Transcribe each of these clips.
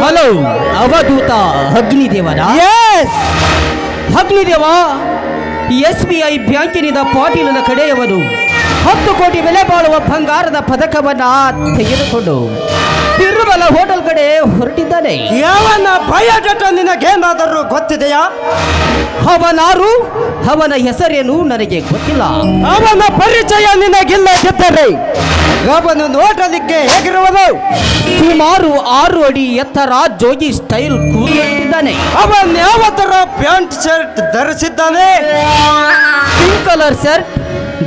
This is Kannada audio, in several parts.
ಹಲೋ ಅವಧೂತ ಅಗ್ನಿದೇವರ? ಎಸ್, ಅಗ್ನಿದೇವ, SBI ಬ್ಯಾಂಕಿನಿಂದ ಪಾಟೀಲನ ಕಡೆಯವರು 10 ಕೋಟಿ ಬೆಲೆ ಬಾಳುವ ಬಂಗಾರದ ಪದಕವನ್ನ ತೆಗೆದುಕೊಂಡು ತಿರುಮಲ ಹೋಟೆಲ್ ಕಡೆ ಹೊರಟಿದ್ದಾನೆ. ಯಾವನ ಬಯೋಡಾಟಾ ನಿನಗೇನಾದರೂ ಗೊತ್ತಿದೆಯಾ? ಅವನಾರು, ಅವನ ಹೆಸರೇನು ನನಗೆ ಗೊತ್ತಿಲ್ಲ. ಅವನ ಪರಿಚಯ ನಿನಗಿಲ್ಲದಿದ್ದರೆ ಅವನು ನೋಡಲಿಕ್ಕೆ ಹೇಗಿರುವನು? ಸುಮಾರು 6 ಅಡಿ ಎತ್ತರ, ಜೋಗಿ ಸ್ಟೈಲ್ ಕೂದಲಿದ್ದಾನೆ. ಅವನ್ ಯಾವ ತರ ಪ್ಯಾಂಟ್ ಶರ್ಟ್ ಧರಿಸಿದ್ದಾನೆ? Pink colour shirt,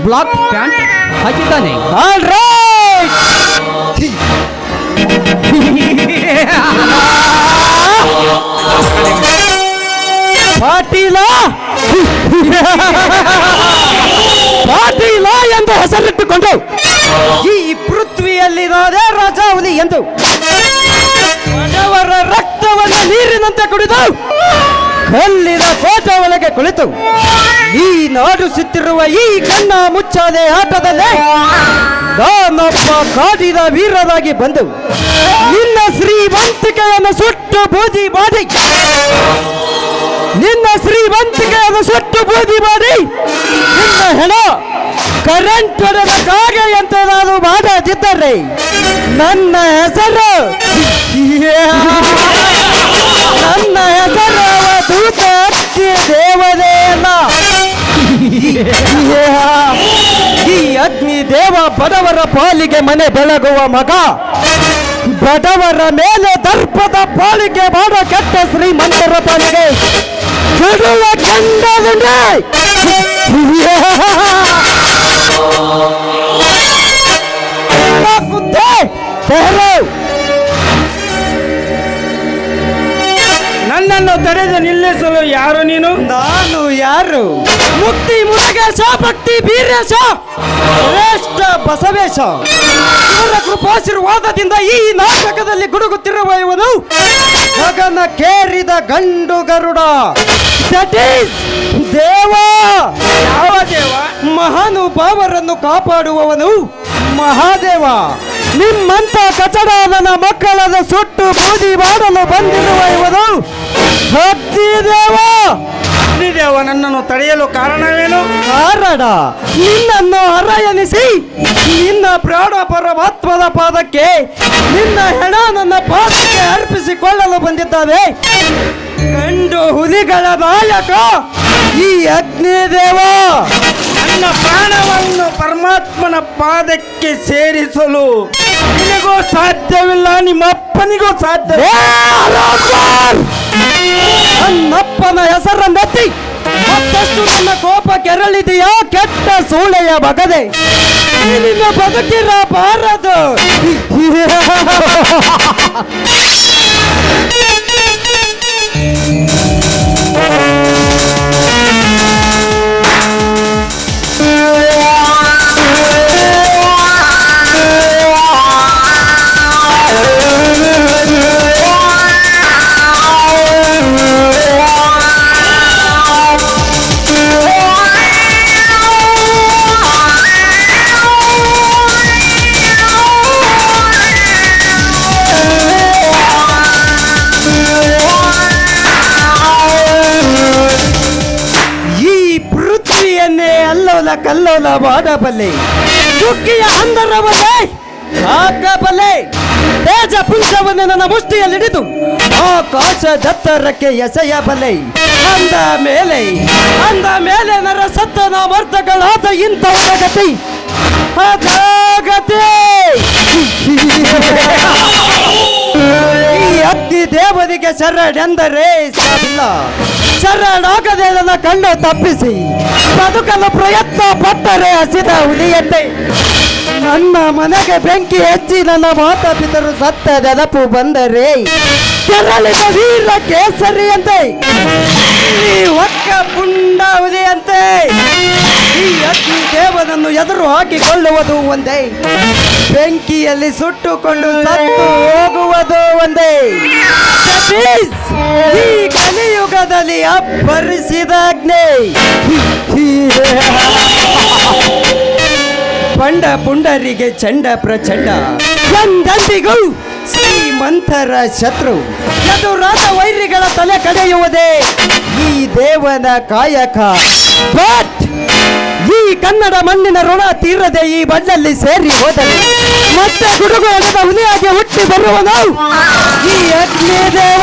black pant ಹಾಕಿದ್ದಾನೆ. All right. ಪಾಟೀಲ ಪಾಟೀಲ ಎಂದು ಹೆಸರಿಟ್ಟುಕೊಂಡು ಈ ಪೃಥ್ವಿಯಲ್ಲಿರೋದೇ ರಾಜಾವಲಿ ಎಂದು ಬಡವರ ರಕ್ತವನ್ನು ನೀರಿನಂತೆ ಕುಡಿದು ಕಲ್ಲಿನ ಕೋಟ ಒಳಗೆ ಕುಳಿತು ಈ ನಾಡಿಸುತ್ತಿರುವ ಈ ಕಣ್ಣ ಮುಚ್ಚಾಲೆ ಆಟದಲ್ಲಿ ನಾನೊಬ್ಬ ಕಾಡಿದ ವೀರರಾಗಿ ಬಂದು ನಿನ್ನ ಶ್ರೀಮಂತಿಕೆಯನ್ನು ಸುಟ್ಟು ಬೂದಿ ಮಾಡಿ ನಿನ್ನ ಹೆಣ ಕರೆಂಟ್ ಹೊಡೆದ ಕಾಗೆಯಂತೆ ನಾನು ಮಾಡದಿದ್ದರೆ ನನ್ನ ಹೆಸರು ಅವಧೂತ ದೇವದೇನ. ಈ ಅಗ್ನಿ ದೇವ ಬಡವರ ಪಾಲಿಗೆ ಮನೆ ಬೆಳಗುವ ಮಗ, ಬಡವರ ಮೇಲೆ ದರ್ಪದ ಪಾಲಿಗೆ ಮಾಡೋ ಕೆಟ್ಟ ಶ್ರೀಮಂತರ ಪಾಲಿಗೆ ಕೆಡುವ ಗಂಡನೇ. ನನ್ನನ್ನು ತಡೆದು ನಿಲ್ಲಿಸಲು ಯಾರು ನೀನು? ನಾನು ಯಾರು? ಮುಕ್ತಿ ಮುರುಗೇಶ, ಭಕ್ತಿ ಬೀರೇಶ, ಶ್ರೇಷ್ಠ ಬಸವೇಶ. ಇವರ ಕೃಪಾಶೀರ್ವಾದದಿಂದ ಈ ನಾಟಕದಲ್ಲಿ ಗುಡುಗುತ್ತಿರುವ ಇವನು ಗಗನ ಕೇರಿದ ಗಂಡು ಗರುಡ. ದಟ್ ಈಸ್ ದೇವ. ಯಾವ ದೇವ? ಮಹಾನುಭಾವರನ್ನು ಕಾಪಾಡುವವನು ಮಹಾದೇವ. ನಿಮ್ಮಂತ ಕಚಡಾದನ ಮಕ್ಕಳನ್ನು ಸುಟ್ಟು ಬೂದಿ ಮಾಡಲು ಬಂದಿರುವ ಇವನು ಅಗ್ನಿದೇವ. ಅಗ್ನಿದೇವ ನನ್ನನ್ನು ತಡೆಯಲು ಕಾರಣವೇನು? ಕಾರಣ ನಿನ್ನನ್ನು ಹರಯನಿಸಿ ನಿನ್ನ ಪ್ರಾಣ ಪರಮಾತ್ಮದ ಪಾದಕ್ಕೆ ನಿನ್ನ ಹೆಣ ನನ್ನ ಪಾದಕ್ಕೆ ಅರ್ಪಿಸಿಕೊಳ್ಳಲು ಬಂದಿದ್ದಾನೆ ಗಂಡು ಹುಲಿಗಳ ನಾಯಕ ಈ ಅಗ್ನಿದೇವ. ನನ್ನ ಪ್ರಾಣವನ್ನು ಪರಮಾತ್ಮನ ಪಾದಕ್ಕೆ ಸೇರಿಸಲು ನಿನಗೂ ಸಾಧ್ಯವಿಲ್ಲ, ನಿಮ್ಮ ಅಪ್ಪನಿಗೂ ಸಾಧ್ಯ. ನನ್ನಪ್ಪನ ಹೆಸರನ್ನೆತ್ತಿ ಮತ್ತಷ್ಟು ನನ್ನ ಕೋಪ ಕೆರಳಿದೆಯಾ ಕೆಟ್ಟ ಸೂಳೆಯ ಬಗದೆ? ನಿನ್ನ ಬದುಕಿರಬಾರದು. ಕಲ್ಲೋಲ ಮಾಡಬಲ್ಲೆ, ಚುಕ್ಕಿಯ ಅಂದರವನ್ನೇ ಹಾಕಬಲ್ಲೆ, ತೇಜ ಪುಂಜವನ್ನು ನನ್ನ ಮುಷ್ಟಿಯಲ್ಲಿಡಿದು ಆಕಾಶ ದತ್ತರಕ್ಕೆ ಎಸೆಯಬಲ್ಲೆ. ಅಂದ ಮೇಲೆ ನರ ಸತ್ತನ ಮರ್ತಗಳಾದ ಇಂಥವರ ಗತಿ ಅದಾಗತಿ. ಈ ಅಗ್ನಿ ದೇವರಿಗೆ ಶರಣೆಂದರೆ ಸಾವಿಲ್ಲ. ಶರಣಾಗದೆ ನನ್ನ ಕಣ್ಣು ತಪ್ಪಿಸಿ ಬದುಕಲು ಪ್ರಯತ್ನ ಪಟ್ಟರೆ ಹಸಿದ ಹುಲಿಯಂತೆ ನನ್ನ ಮನೆಗೆ ಬೆಂಕಿ ಹಚ್ಚಿ ನನ್ನ ಮಾತಾಪಿತರು ಸತ್ತ ನೆನಪು ಬಂದರೆ ಕೆರಳಿದ ವೀರ ಕೇಸರಿ ಅಂತೆ ಈ ಒಕ್ಕ ಪುಂಡಾವಧಿ ಅಂತೆ ಈ ಅಗ್ನಿ ದೇವನನ್ನು ಎದುರು ಹಾಕಿಕೊಳ್ಳುವುದು ಒಂದೇ, ಬೆಂಕಿಯಲ್ಲಿ ಸುಟ್ಟುಕೊಂಡು ಸತ್ತು ಹೋಗುವುದು ಒಂದೇ. ಈ ಕಲಿಯುಗದಲ್ಲಿ ಅಬ್ಬರಿಸಿದ ಅಗ್ನಿ ಪಂಡ ಪುಂಡರಿಗೆ ಚಂಡ ಪ್ರಚಂಡ ಎಂದೆಂದಿಗೂ ಶ್ರೀಮಂತರ ಶತ್ರು, ಎದುರಾದ ವೈರಿಗಳ ತಲೆ ಕಡೆಯುವುದೇ ಈ ದೇವನ ಕಾಯಕ. ಬಟ್ ಈ ಕನ್ನಡ ಮಣ್ಣಿನ ಋಣ ತೀರದೆ ಈ ಬಣ್ಣಲ್ಲಿ ಸೇರಿ ಹೋದರೆ ಮತ್ತೆ ಗುಡುಗು ಹೊಡೆದ ಹುಲಿಯಾಗಿ ಹುಟ್ಟಿ ಬರುವನು ಈ ಅಗ್ನಿ ದೇವ.